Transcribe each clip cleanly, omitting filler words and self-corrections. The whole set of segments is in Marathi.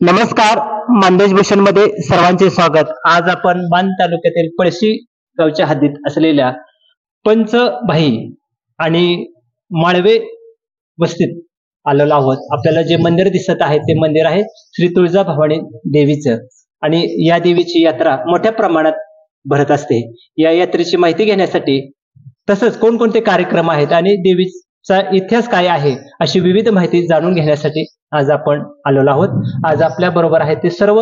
नमस्कार. मानदेश भूषण मध्ये सर्वांचे स्वागत. आज आपण मान तालुक्यातील पळशी गावच्या हद्दीत असलेल्या पंचभाई आणि माळवे वस्तीत आलेलो आहोत. आपल्याला जे मंदिर दिसत आहे ते मंदिर आहे श्री तुळजाभवानी देवीचं आणि या देवीची यात्रा मोठ्या प्रमाणात भरत असते. या यात्रेची माहिती घेण्यासाठी तसंच कोणकोणते कार्यक्रम आहेत आणि देवीचा इतिहास काय आहे अशी विविध माहिती जाणून घेण्यासाठी आज आपण आलेलो आहोत. आज आपल्या बरोबर आहेत ते सर्व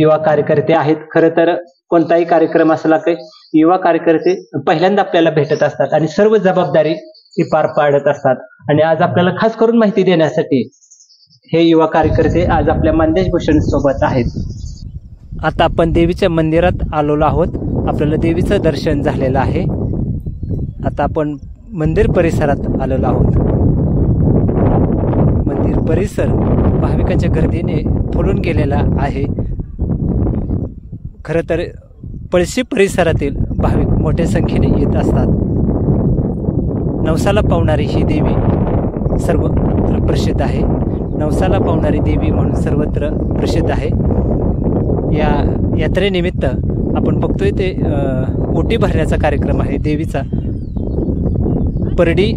युवा कार्यकर्ते आहेत. खरं तर कोणताही कार्यक्रम असला काही युवा कार्यकर्ते पहिल्यांदा आपल्याला भेटत असतात आणि सर्व जबाबदारी ती पार पाडत असतात. आणि आज आपल्याला खास करून माहिती देण्यासाठी हे युवा कार्यकर्ते आज आपल्या मानदेश भूषण सोबत आहेत. आता आपण देवीच्या मंदिरात आलेलो आहोत. आपल्याला देवीचं दर्शन झालेलं आहे. आता आपण मंदिर परिसरात आलेलो आहोत. मंदिर परिसर भाविकांच्या गर्दीने फुलून गेलेला आहे. खरं तर पळशी परिसरातील भाविक मोठ्या संख्येने येत असतात. नवसाला पावणारी ही देवी सर्वत्र प्रसिद्ध आहे. नवसाला पावणारी देवी म्हणून सर्वत्र प्रसिद्ध आहे. या यात्रेनिमित्त आपण बघतोय ते ओटी भरण्याचा कार्यक्रम आहे. देवीचा परडी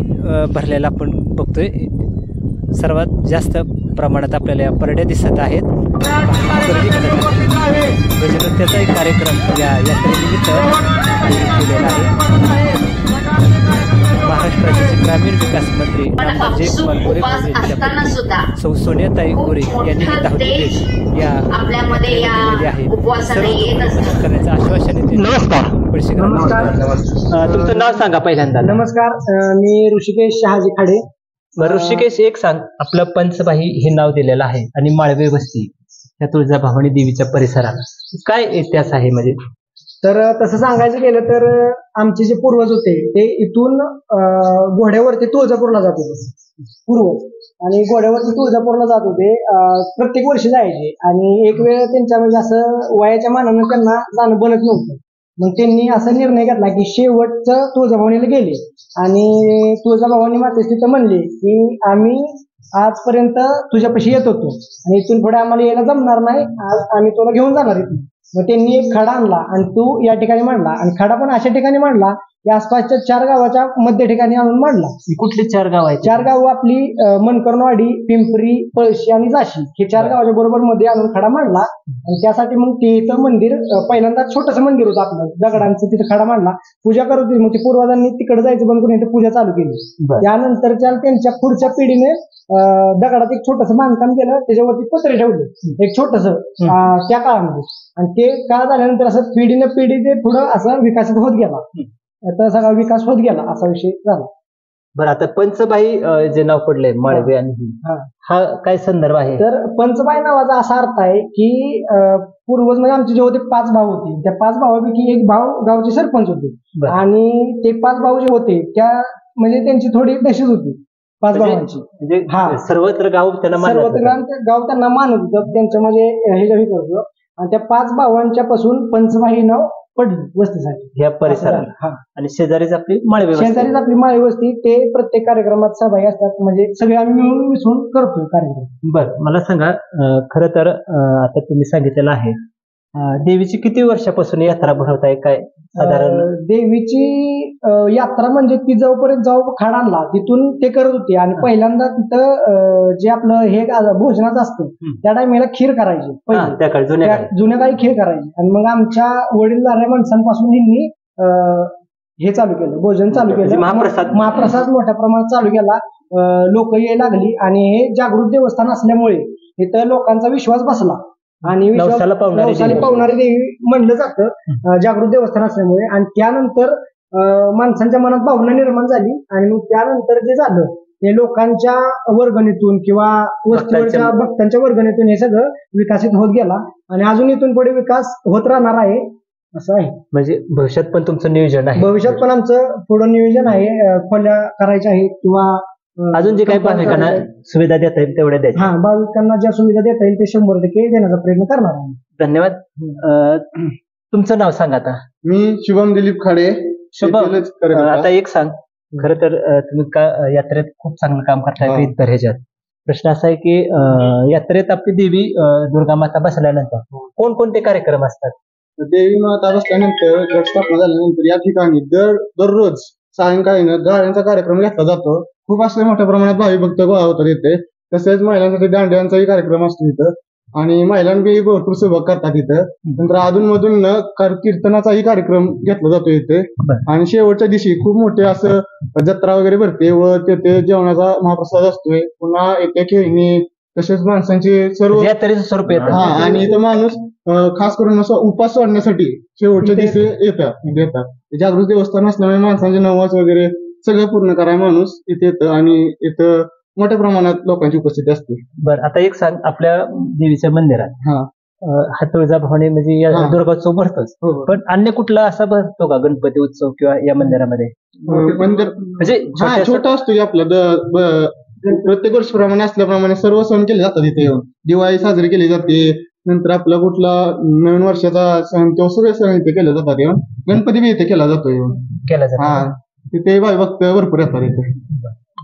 भरलेला आपण बघतोय. सर्वात जास्त प्रमाणात आपल्याला या परड्या दिसत आहेत. गजनृत्याचा एक कार्यक्रम या यात्रेनिमित्त केलेला आहे. महाराष्ट्राचे ग्रामीण विकास मंत्री सौ सोनियाताई गोरे यांनी धावती या आहे करण्याचं आश्वासन येते. नमस्कार. तुमचं नाव सांगा पहिल्यांदा. नमस्कार, मी ऋषिकेश शहाजी खाडे. ऋषिकेश, एक सांग, आपलं पंचभाई हे नाव दिलेलं आहे आणि माळवे वस्ती या तुळजाभवानी देवीच्या परिसराला काय इतिहास आहे? म्हणजे तर तसं सांगायचं गेलं तर आमचे जे पूर्वज होते ते इथून घोड्यावरती तुळजापूरला जात होते. पूर्वज आणि घोड्यावरती तुळजापूरला जात होते. प्रत्येक वर्षी जायचे आणि एक वेळ त्यांच्या म्हणजे असं वयाच्या मानानं त्यांना जाणं बनत नव्हतं. मग त्यांनी असा निर्णय घेतला की शेवटचं तुळजाभवानीला गेले आणि तुळजाभवानी मातेस तिथं म्हणले की आम्ही आजपर्यंत तुझ्यापाशी येत होतो आणि इथून पुढे आम्हाला यायला जमणार नाही, आज आम्ही तुला घेऊन जाणार इथून. मग त्यांनी एक खडा आणला आणि तू या ठिकाणी मांडला आणि खडा पण अशा ठिकाणी मांडला या आसपासच्या 4 गावाच्या मध्य ठिकाणी आणून मांडला. कुठली 4 गाव आहेत? 4 गाव आपली मनकरनवाडी, पिंपरी, पळशी आणि जाशी हे 4 गावाच्या बरोबर मध्ये आणून खडा मांडला. आणि त्यासाठी मग ते इथं मंदिर पहिल्यांदा छोटंसं मंदिर होतं आपलं दगडांचं, तिथं खडा मांडला, पूजा करत होती. मग ते पूर्वजांनी तिकडे जायचं बंद करून इथं पूजा चालू केली. त्यानंतरच्या त्यांच्या पुढच्या पिढीने दगडात एक छोटंसं बांधकाम केलं, त्याच्यावरती पत्रे ठेवले एक छोटंसं त्या काळामध्ये. आणि ते काळ झाल्यानंतर असं पिढीने पिढी ते पुढं असं विकसित होत गेला. तर सगळा विकास होत गेला असा विषय झाला. बरं, आता पंचभाई जे नाव पडलंय माळवे आणि हा काय संदर्भ आहे? तर पंचभाई नावाचा असा अर्थ आहे की पूर्वज म्हणजे आमचे जे होते 5 भाऊ होते, त्या 5 भावापैकी एक भाऊ गावचे सरपंच होते आणि ते 5 भाऊ जे होते त्या म्हणजे त्यांची थोडी दहशत होती 5 भावांची. म्हणजे सर्वत्र गाव त्यांना मानत होतं, त्यांच्या म्हणजे हे जे करतो. आणि त्या 5 भावांच्या पासून पंचभाई नाव पडलं वस्तीसाठी या परिसराला. आणि शेजारीच आपली माळवे वस्ती. ते प्रत्येक कार्यक्रमात सहभागी असतात, म्हणजे सगळे आम्ही मिळून मिसळून करतो कार्यक्रम. बरं, मला सांगा, खरं तर आता तुम्ही सांगितलेलं आहे देवीची किती वर्षापासून यात्रा भरवताय काय साधारण? देवीची यात्रा म्हणजे ती जोपर्यंत खाड आणला तिथून ते करत होती. आणि पहिल्यांदा तिथं जे आपलं हे भोजनाचं असतं त्या टाइमला खीर करायची, जुन्या काळी खीर करायची. आणि मग आमच्या वडीलधाऱ्या माणसांपासून यांनी हे चालू केलं, भोजन चालू केलं, महाप्रसाद मोठ्या प्रमाणात चालू केला. लोक यायला लागली आणि हे जागृत देवस्थान असल्यामुळे इथं लोकांचा विश्वास बसला आणि नवसाला पावणारी देवी म्हणलं जातं जागृत देवस्थान असल्यामुळे. आणि त्यानंतर माणसांच्या मनात भावना निर्माण झाली आणि मग त्यानंतर जे झालं ते लोकांच्या वर्गणीतून किंवा वस्तीवरच्या भक्तांच्या वर्गणीतून हे सगळं विकसित होत गेला आणि अजून इथून पुढे विकास होत राहणार आहे असं आहे. म्हणजे भविष्यात पण तुमचं नियोजन आहे? भविष्यात पण आमचं पुढं नियोजन आहे, खोल्या करायच्या आहेत किंवा अजून जे काही भाविकांना सुविधा देता येईल तेवढ्या द्यायच्या. भाविकांना ज्या सुविधा देता येईल ते 100% देण्याचा प्रयत्न करणार आहे. धन्यवाद. तुमचं नाव सांगा. आता मी शुभम दिलीप खाडे. शुभम, आता एक सांग, खरं तर तुम्ही यात्रेत खूप चांगलं काम करताय ह्याच्यात प्रश्न असा आहे की यात्रेत आपली देवी दुर्गा माता बसल्यानंतर कोणकोणते कार्यक्रम असतात? देवी माता बसल्यानंतर गट स्थापना झाल्यानंतर या ठिकाणी दररोज सायंकाळी गाड्यांचा कार्यक्रम घेतला जातो. खूप असे मोठ्या प्रमाणात भावी भक्त गोळा होतात इथे. तसेच महिलांसाठी दांड्यांचाही कार्यक्रम असतो इथं आणि महिलांनी भरपूर सहभाग करतात इथं. नंतर अधूनमधून कीर्तनाचाही कार्यक्रम घेतला जातो इथे. आणि शेवटच्या दिवशी खूप मोठे असं जत्रा वगैरे भरते व तेथे जेवणाचा महाप्रसाद असतोय. पुन्हा येथे खेळणी तसेच माणसांची सर्व यात्रेचं स्वरूप येतं. आणि इथं माणूस खास करून असं उपास सोडण्यासाठी शेवटच्या दिवशी येतात. जागृत देवस्थान असल्यामुळे माणसांचे नवस वगैरे सगळं पूर्ण करायला माणूस इथे येतं आणि इथं मोठ्या प्रमाणात लोकांची उपस्थिती असते. बरं, आता एक सांग, आपल्या देवीच्या मंदिरात हा तुळजाभवानी म्हणजे या दुर्गोत्सव भरतोच, पण अन्य कुठला असा भरतो का गणपती उत्सव किंवा या मंदिरामध्ये? मंदिर म्हणजे छोटा असतो की आपला प्रत्येक वर्षाप्रमाणे असल्याप्रमाणे सर्व सण केले जातात इथे येऊन. दिवाळी साजरी केली जाते, नंतर आपला कुठला नवीन वर्षाचा सण तो सगळे सण इथे केले जातात येऊन. गणपती बी इथे केला जातो येऊन. केला जातो. तिथे भावी भक्त भरपूर येतात इथे.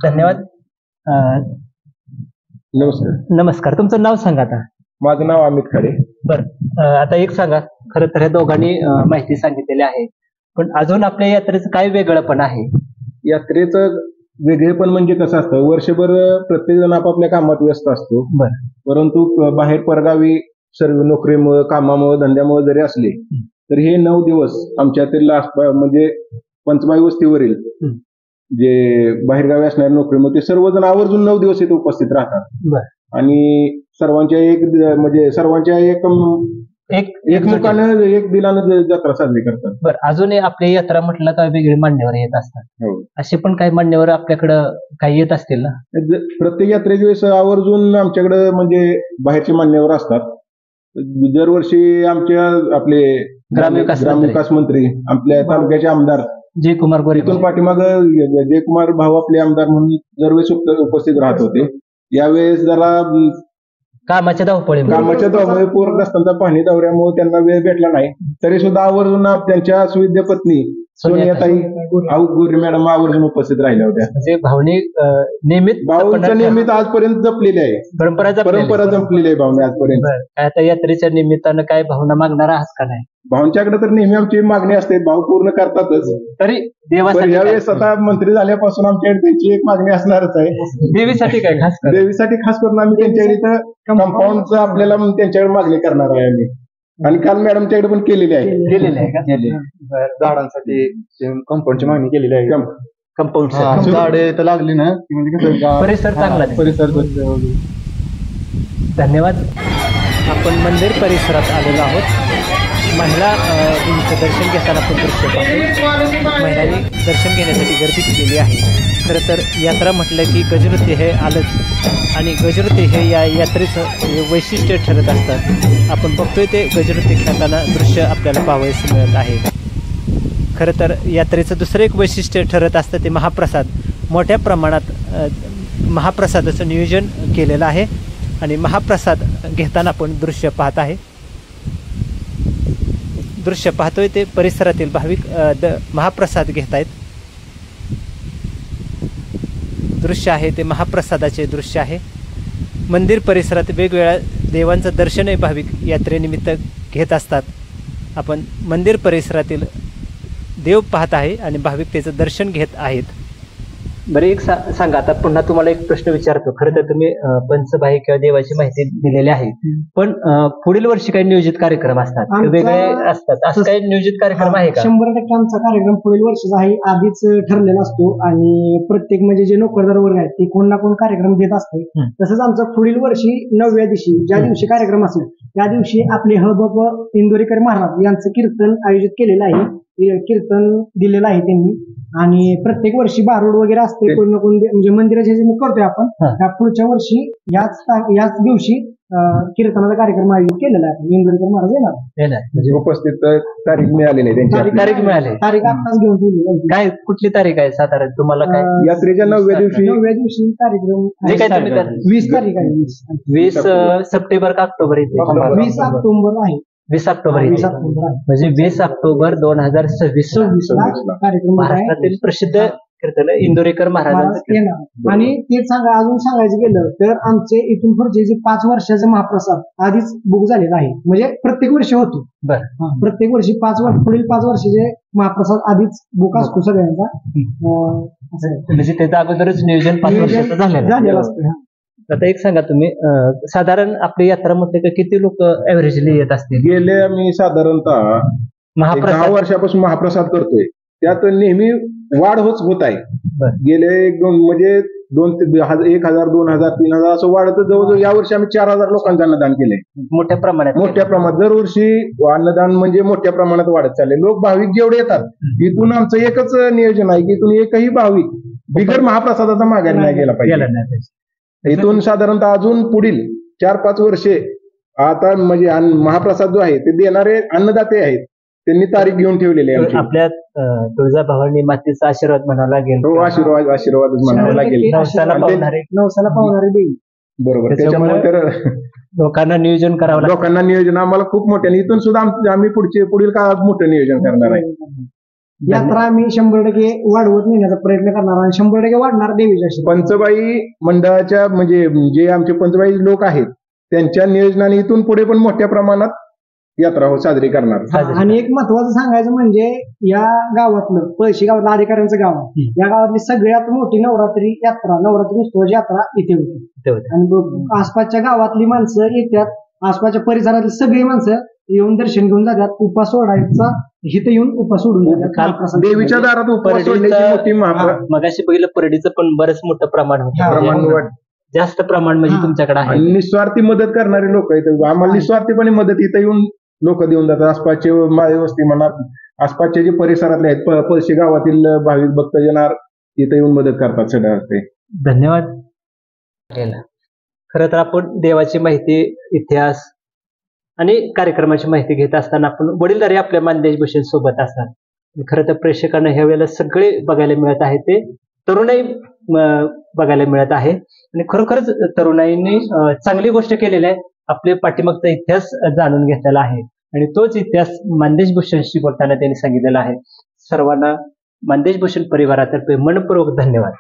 धन्यवाद. नमस्कार, तुमचं नाव सांगा आता. माझं नाव अमित खाडे. बरं, आता एक सांगा, खरं तर ह्या दोघांनी माहिती सांगितलेली आहे, पण अजून आपल्या यात्रेचं काय वेगळं पण आहे? यात्रेचं वेगळेपण म्हणजे कसं असतं, वर्षभर प्रत्येक जण आपापल्या कामात व्यस्त असतो. बरं. परंतु बाहेर परगावी सर्व नोकरीमुळे, कामामुळे, धंद्यामुळे जरी असले तर हे 9 दिवस आमच्यातील म्हणजे पंचमाई वस्तीवरील जे बाहेरगावी असणारे नोकरीमुळे ते सर्वजण आवर्जून 9 दिवस इथे उपस्थित राहतात. आणि सर्वांच्या एकमुखानं एक दिलानं जत्रा साजरी करतात. बरं, अजूनही आपली यात्रा म्हटलं तर वेगळे मान्यवर येत असतात. असे पण काही मान्यवर आपल्याकडं काही येत असतील ना? प्रत्येक यात्रेच्या वेळेस आवर्जून आमच्याकडे म्हणजे बाहेरचे मान्यवर असतात. दरवर्षी आपले ग्रामविकास मंत्री, आपल्या तालुक्याचे आमदार जयकुमार गोरे, इथून पाठीमाग जयकुमार भाऊ आपले आमदार म्हणून दरवेळेस उपस्थित राहत होते. यावेळेस जरा कामाच्या धावपळीमुळे पूरग्रस्तांचा पाहणी दौऱ्यामुळे त्यांना वेळ भेटला नाही, तरी सुद्धा आवर्जून त्यांच्या सुविद्य पत्नी सोनियाताई गोरे मॅडम आवर्जून उपस्थित राहिल्या होत्या. म्हणजे भाऊंच्या नियमित आजपर्यंत जपलेली आहे, परंपरा जपलेली आहे भावने आजपर्यंत. आता यात्रेच्या निमित्तानं काय भावना मागणार आहात का नाही? भाऊंच्याकडे तर नेहमी आमची मागणी असते, भाऊ पूर्ण करतातच. तरी यावेळेस आता मंत्री झाल्यापासून आमच्याकडे त्यांची एक मागणी असणारच आहे. देवीसाठी काय खास? देवीसाठी खास करून आम्ही त्यांच्याकडे इथं कंपाऊंडचं आपल्याला त्यांच्याकडे मागणी करणार आहे आम्ही. आणि काल मॅडमच्याकडे पण केलेली आहे. झाडांसाठी कंपाऊंडची मागणी केलेली आहे. कंपाऊंड झाडे तर लागली ना, म्हणजे कसं परिसर चांगला, परिसर. धन्यवाद. आपण मंदिर परिसरात आलेलो आहोत. महिला देवीचं दर्शन घेताना आपण दृश्य पाहतो. महिलांनी दर्शन घेण्यासाठी गर्दी केलेली आहे. खरं तर यात्रा म्हटलं की गजरुते हे आलंच, आणि गजरुते हे या यात्रेचं वैशिष्ट्य ठरत असतात. आपण बघतोय ते गजरुते खेळताना दृश्य आपल्याला पाहावयास मिळत आहे. खरं तर यात्रेचं दुसरं एक वैशिष्ट्य ठरत असतं ते महाप्रसाद. मोठ्या प्रमाणात महाप्रसादाचं नियोजन केलेलं आहे आणि महाप्रसाद घेताना आपण दृश्य पाहत आहे. दृश्य पाहतोय ते परिसरातील भाविक महाप्रसाद घेत आहेत. दृश्य आहे ते महाप्रसादाचे दृश्य आहे. मंदिर परिसरात वेगवेगळ्या देवांचं दर्शनही भाविक यात्रेनिमित्त घेत असतात. आपण मंदिर परिसरातील देव पाहत आहे आणि भाविक त्याचं दर्शन घेत आहेत. बरं, एक सांगा, आता पुन्हा तुम्हाला एक प्रश्न विचारतो. खरं तर तुम्ही पंचबाई किंवा देवाची माहिती दिलेली आहे, पण पुढील वर्षी काही नियोजित कार्यक्रम असतात, वेगळे असतात, असं काही नियोजित कार्यक्रम आहे का? 100% आमचा कार्यक्रम पुढील वर्षाचा आहे, आधीच ठरलेला असतो. आणि प्रत्येक म्हणजे जे नोकरदार वर्ग आहेत ते कोण ना कोण कार्यक्रम घेत असते. तसंच आमचा पुढील वर्षी 9व्या दिवशी ज्या दिवशी कार्यक्रम असेल त्या दिवशी आपले हबप इंदोरीकर महाराज यांचं कीर्तन आयोजित केलेलं आहे. कीर्तन दिलेलं आहे त्यांनी. आणि प्रत्येक वर्षी बारूड वगैरे असते, कोण ना कोण म्हणजे मंदिराचे जे करतोय आपण, त्या पुढच्या वर्षी याच दिवशी कीर्तनाचा कार्यक्रम आयोजित केलेला आहे. इंदोरीकर महाराज येणार म्हणजे उपस्थित तारीख मिळालेली आहे, तारीख मिळाली, तारीख आत्ताच घेऊन ठेवलेली आहे. काय कुठली तारीख आहे साधारण तुम्हाला? काय यात्रेच्या 9व्या दिवशी कार्यक्रम 20 तारीख आहे. 20 सप्टेंबर का ऑक्टोबर? 20 ऑक्टोबर आहे. 20 ऑक्टोबर म्हणजे 20 ऑक्टोबर 2026 कार्यक्रम. महाराष्ट्रातील प्रसिद्ध कीर्तन इंदोरीकर महाराजांचं कीर्तन. येणार. आणि ते अजून सांगायचं गेलं तर आमचे इथून पुढचे जे 5 वर्षाचे महाप्रसाद आधीच बुक झालेला आहे, म्हणजे प्रत्येक वर्षी होतो. बरं. प्रत्येक वर्षी पुढील 5 वर्षाचे महाप्रसाद आधीच बुक असतो सगळ्यांचा. असं आहे. म्हणजे त्याचं अगोदरच नियोजन 5 वर्षाचं झालेलं झालेलं असतं. आता एक सांगा तुम्ही, साधारण आपली यात्रा म्हटलं की किती लोक ऍव्हरेजली येत असतील? गेले आम्ही साधारणतः 10 महाप्रसाद वर्षापासून महाप्रसाद करतोय, त्यात नेहमी वाढ होत आहे. बरं. गेले 1,000 ते 1,000, 2,000, 3,000 असं वाढत जवळजवळ यावर्षी आम्ही 4,000 लोकांचं अन्नदान केलंय. मोठ्या प्रमाणात दरवर्षी अन्नदान म्हणजे मोठ्या प्रमाणात वाढत चालले. लोक भाविक जेवढे येतात इथून आमचं एकच नियोजन आहे की इथून एकही भाविक बिगर महाप्रसादाचा माघारी नाही गेला पाहिजे. इथून साधारणतः अजून पुढील 4-5 वर्षे आता म्हणजे महाप्रसाद जो आहे ते देणारे अन्नदाते आहेत, त्यांनी तारीख घेऊन ठेवलेली आहे. आपल्या तुळजाभवानी मातेचा आशीर्वाद म्हणावा लागेल. हो, आशीर्वादच म्हणावा लागेल. नवसाला पावणारे देवी. बरोबर. त्याच्यामुळे तर लोकांना नियोजन करावं लागतं. लोकांना नियोजन आम्हाला खूप मोठ्याने इथून सुद्धा आम्ही पुढील काळात मोठं नियोजन करणार आहे. यात्रा आम्ही 100% वाढवत नेण्याचा प्रयत्न करणार आणि 100% वाढणार देवीच्या. पंचबाई मंडळाच्या म्हणजे जे आमचे पंचबाई लोक आहेत त्यांच्या नियोजनाने इथून पुढे पण मोठ्या प्रमाणात यात्रा साजरी करणार. आणि एक महत्वाचं सांगायचं म्हणजे या गावातलं पळशी गावातलं अधिकाऱ्यांचं गाव आहे. या गावातली सगळ्यात मोठी नवरात्री उत्सवाची यात्रा इथे होती. आणि आसपासच्या गावातली माणसं येतात, आसपासच्या परिसरातली सगळी माणसं येऊन दर्शन घेऊन जातात. उपास सोडायचा इथे येऊन उपास सोडून जातात. देवीच्या दारात उपास सोडण्याची मोठी मगाशी पहिलं परडीचं पण बरंच मोठं प्रमाण होतं. जास्त प्रमाण म्हणजे तुमच्याकडे आहे. निस्वार्थी मदत करणारे लोक आहेत. आम्हाला निस्वार्थीपणे मदत इथं येऊन लोक देऊन जातात. आसपासचे माळी वस्ती म्हणा, आसपासचे जे परिसरातले आहेत पळशी गावातील भाविक भक्तजन इथं येऊन मदत करतात सगळ्या. धन्यवाद. खरं तर आपण देवाची माहिती, इतिहास आणि कार्यक्रमाची माहिती घेत असताना आपण वडीलधारी आपल्या मानदेश भूषण सोबत असतात. खरं तर प्रेक्षकांना ह्या वेळेला सगळे बघायला मिळत आहे, ते तरुणाई बघायला मिळत आहे. आणि खरोखरच तरुणाईने चांगली गोष्ट केलेली आहे. आपले पाठीमागचा इतिहास जाणून घेतलेला आहे आणि तोच इतिहास मानदेश भूषणशी बोलताना त्यांनी सांगितलेला आहे. सर्वांना मानदेश भूषण परिवारातर्फे मनपूर्वक धन्यवाद.